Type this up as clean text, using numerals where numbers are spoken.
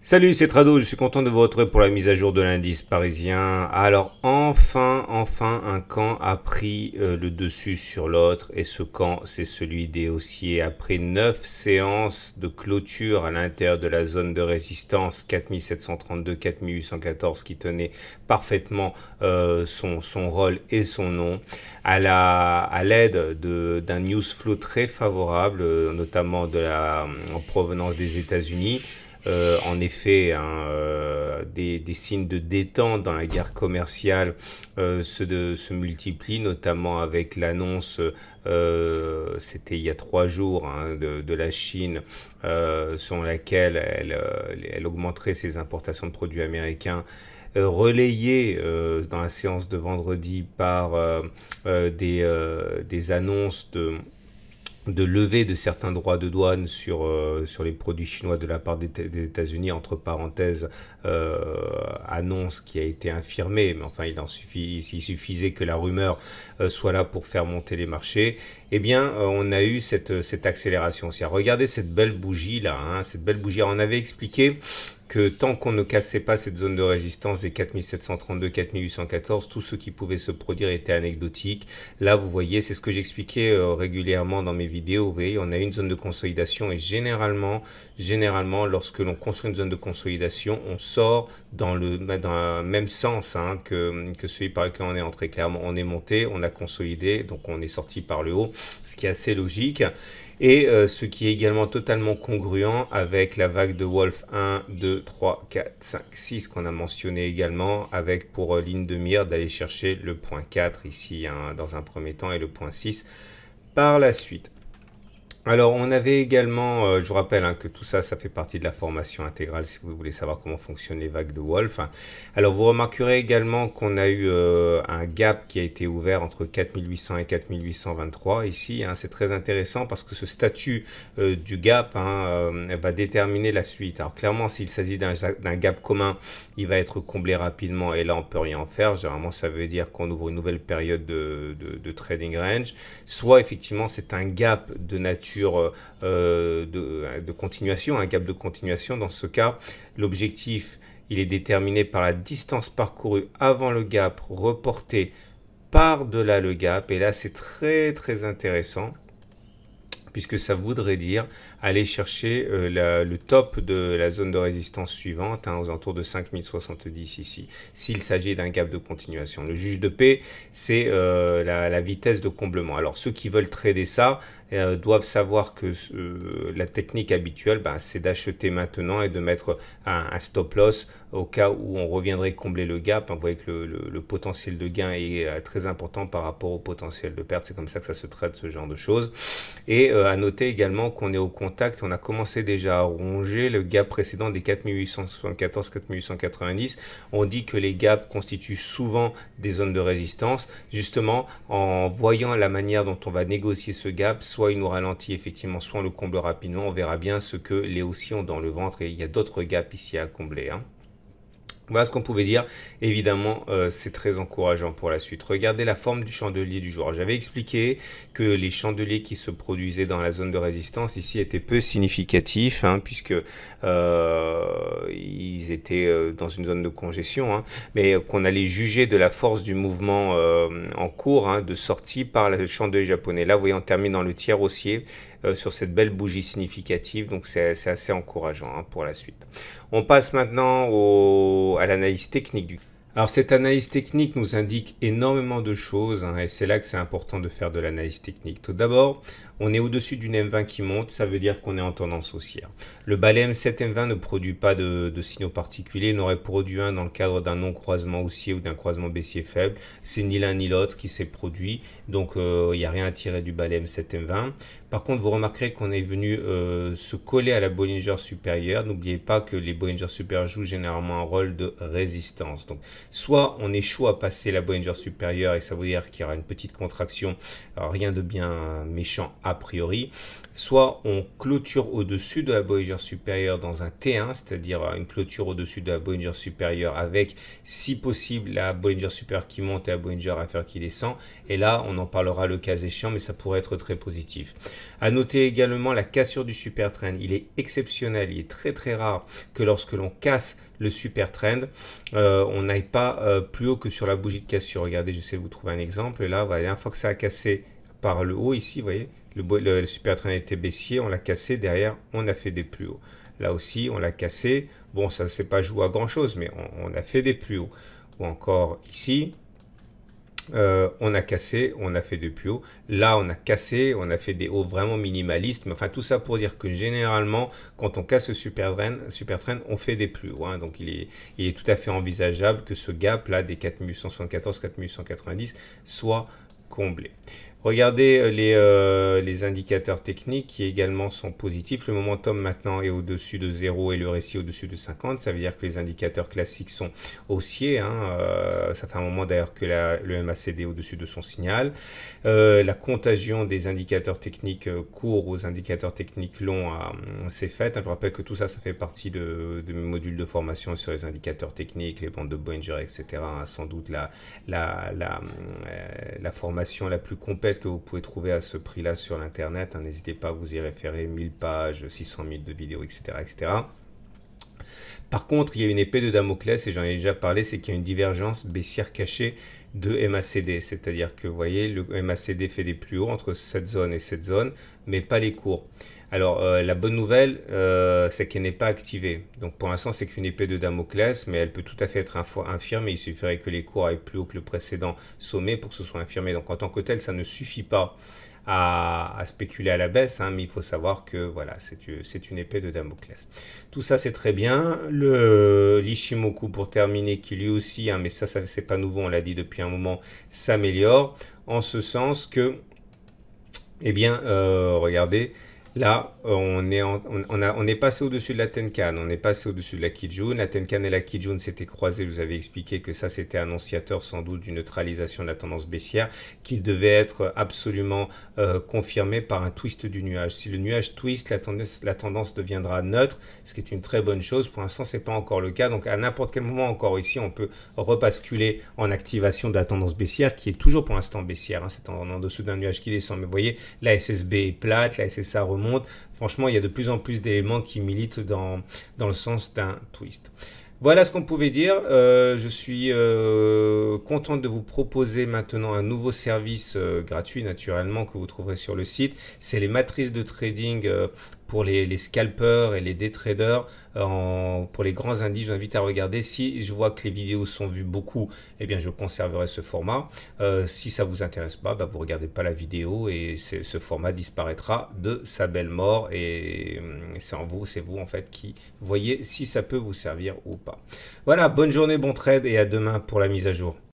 Salut, c'est Trado, je suis content de vous retrouver pour la mise à jour de l'indice parisien. Alors enfin un camp a pris le dessus sur l'autre et ce camp c'est celui des haussiers. Après 9 séances de clôture à l'intérieur de la zone de résistance 4732-4814 qui tenait parfaitement son rôle et son nom à l'aide d'un news flow très favorable, notamment en provenance des États-Unis. En effet, hein, des signes de détente dans la guerre commerciale se multiplient, notamment avec l'annonce, c'était il y a 3 jours, hein, de la Chine, selon laquelle elle augmenterait ses importations de produits américains, relayé dans la séance de vendredi par des annonces de levée de certains droits de douane sur les produits chinois de la part des États-Unis, entre parenthèses, annonce qui a été infirmée, mais enfin s'il suffisait que la rumeur soit là pour faire monter les marchés, eh bien on a eu cette accélération. Regardez cette belle bougie là, hein, cette belle bougie. Alors, on avait expliqué que tant qu'on ne cassait pas cette zone de résistance des 4732-4814, tout ce qui pouvait se produire était anecdotique. Là, vous voyez, c'est ce que j'expliquais régulièrement dans mes vidéos. Vous voyez, on a une zone de consolidation et généralement, lorsque l'on construit une zone de consolidation, on sort dans le même sens, hein, que celui par lequel on est entré. Clairement, on est monté, on a consolidé, donc on est sorti par le haut, ce qui est assez logique. Et ce qui est également totalement congruent avec la vague de Wolf 1, 2, 3, 4, 5, 6 qu'on a mentionné également, avec pour ligne de mire d'aller chercher le point 4 ici, hein, dans un premier temps, et le point 6 par la suite. Alors, on avait également, je vous rappelle, hein, que tout ça, ça fait partie de la formation intégrale si vous voulez savoir comment fonctionnent les vagues de Wolf. Alors, vous remarquerez également qu'on a eu un gap qui a été ouvert entre 4800 et 4823 ici. Hein, c'est très intéressant parce que ce statut du gap, hein, va déterminer la suite. Alors, clairement, s'il s'agit d'un gap commun, il va être comblé rapidement et là, on peut rien en faire. Généralement, ça veut dire qu'on ouvre une nouvelle période de trading range. Soit, effectivement, c'est un gap de nature de continuation, un gap de continuation. Dans ce cas, l'objectif, il est déterminé par la distance parcourue avant le gap, reportée par-delà le gap. Et là, c'est très intéressant, puisque ça voudrait dire aller chercher le top de la zone de résistance suivante, hein, aux alentours de 5070 ici, s'il s'agit d'un gap de continuation. Le juge de paix, c'est la vitesse de comblement. Alors, ceux qui veulent trader ça doivent savoir que la technique habituelle, c'est d'acheter maintenant et de mettre un stop loss au cas où on reviendrait combler le gap. Vous voyez que le potentiel de gain est très important par rapport au potentiel de perte. C'est comme ça que ça se traite, ce genre de choses. Et à noter également qu'on est au contact, on a commencé déjà à ronger le gap précédent des 4874-4890. On dit que les gaps constituent souvent des zones de résistance. Justement, en voyant la manière dont on va négocier ce gap, soit il nous ralentit effectivement, soit on le comble rapidement. On verra bien ce que les haussiers ont dans le ventre et il y a d'autres gaps ici à combler, hein. Voilà ce qu'on pouvait dire. Évidemment, c'est très encourageant pour la suite. Regardez la forme du chandelier du jour. J'avais expliqué que les chandeliers qui se produisaient dans la zone de résistance ici étaient peu significatifs, hein, puisque ils étaient dans une zone de congestion, hein, mais qu'on allait juger de la force du mouvement en cours, hein, de sortie par le chandelier japonais. Là, vous voyez, on termine dans le tiers haussier sur cette belle bougie significative, donc c'est assez encourageant, hein, pour la suite. On passe maintenant à l'analyse technique. Alors, cette analyse technique nous indique énormément de choses, hein, et c'est là que c'est important de faire de l'analyse technique. Tout d'abord, on est au-dessus d'une M20 qui monte, ça veut dire qu'on est en tendance haussière. Le balai M7 M20 ne produit pas de signaux particuliers, il n'aurait produit un dans le cadre d'un non-croisement haussier ou d'un croisement baissier faible. C'est ni l'un ni l'autre qui s'est produit, donc il n'y a rien à tirer du balai M7 M20. Par contre, vous remarquerez qu'on est venu se coller à la Bollinger supérieure. N'oubliez pas que les Bollinger supérieures jouent généralement un rôle de résistance. Donc, Soit on échoue à passer la Bollinger supérieure et ça veut dire qu'il y aura une petite contraction, alors rien de bien méchant a priori. Soit on clôture au-dessus de la Bollinger supérieure dans un T1, c'est-à-dire une clôture au-dessus de la Bollinger supérieure avec, si possible, la Bollinger supérieure qui monte et la Bollinger inférieure qui descend. Et là, on en parlera le cas échéant, mais ça pourrait être très positif. À noter également la cassure du super trend. Il est exceptionnel, il est très très rare que lorsque l'on casse le super trend, on n'aille pas plus haut que sur la bougie de cassure. Regardez, j'essaie de vous trouver un exemple. Et là, voilà, une fois que ça a cassé par le haut ici, vous voyez, le super trend était baissier, on l'a cassé, derrière, on a fait des plus hauts. Là aussi, on l'a cassé. Bon, ça ne s'est pas joué à grand chose, mais on a fait des plus hauts. Ou encore ici, on a cassé, on a fait des plus hauts. Là, on a cassé, on a fait des hauts vraiment minimalistes. Mais enfin, tout ça pour dire que généralement, quand on casse le super trend, on fait des plus hauts. Hein. Donc, il est tout à fait envisageable que ce gap-là des 4174-4190 soit comblé. Regardez les indicateurs techniques qui également sont positifs. Le momentum maintenant est au-dessus de 0 et le récit au-dessus de 50. Ça veut dire que les indicateurs classiques sont haussiers. Hein. Ça fait un moment d'ailleurs que le MACD est au-dessus de son signal. La contagion des indicateurs techniques courts aux indicateurs techniques longs s'est faite. Je rappelle que tout ça, ça fait partie de mes modules de formation sur les indicateurs techniques, les bandes de Bollinger, etc. Hein. Sans doute la formation la plus complète que vous pouvez trouver à ce prix-là sur l'internet. Hein. N'hésitez pas à vous y référer, 1000 pages, 600 000 de vidéos, etc., etc. Par contre, il y a une épée de Damoclès, et j'en ai déjà parlé, c'est qu'il y a une divergence baissière cachée de MACD. C'est-à-dire que, vous voyez, le MACD fait des plus hauts entre cette zone et cette zone, mais pas les cours. Alors, la bonne nouvelle, c'est qu'elle n'est pas activée. Donc, pour l'instant, c'est qu'une épée de Damoclès, mais elle peut tout à fait être infirmée. Il suffirait que les cours aillent plus haut que le précédent sommet pour que ce soit infirmé. Donc, en tant que tel, ça ne suffit pas à spéculer à la baisse, hein, mais il faut savoir que voilà, c'est une épée de Damoclès. Tout ça, c'est très bien. L'Ishimoku, pour terminer, qui lui aussi, hein, mais ça c'est pas nouveau, on l'a dit depuis un moment, s'améliore, en ce sens que, eh bien, regardez, là, on est passé au-dessus de la Tenkan, on est passé au-dessus de la Kijun. La Tenkan et la Kijun s'étaient croisées, je vous avais expliqué que ça c'était annonciateur sans doute d'une neutralisation de la tendance baissière, qu'il devait être absolument confirmé par un twist du nuage. Si le nuage twist, la tendance deviendra neutre, ce qui est une très bonne chose. Pour l'instant, ce n'est pas encore le cas, donc à n'importe quel moment encore ici, on peut rebasculer en activation de la tendance baissière, qui est toujours pour l'instant baissière, hein. C'est en dessous d'un nuage qui descend, mais vous voyez, la SSB est plate, la SSA remonte. Franchement, il y a de plus en plus d'éléments qui militent dans le sens d'un twist. Voilà ce qu'on pouvait dire. Je suis content de vous proposer maintenant un nouveau service gratuit, naturellement, que vous trouverez sur le site. C'est les matrices de trading pour les scalpers et les day traders. Pour les grands indices, je vous invite à regarder. Si je vois que les vidéos sont vues beaucoup, eh bien je conserverai ce format. Si ça vous intéresse pas, vous regardez pas la vidéo et ce format disparaîtra de sa belle mort. Et c'est vous en fait qui voyez si ça peut vous servir ou pas. Voilà, bonne journée, bon trade et à demain pour la mise à jour.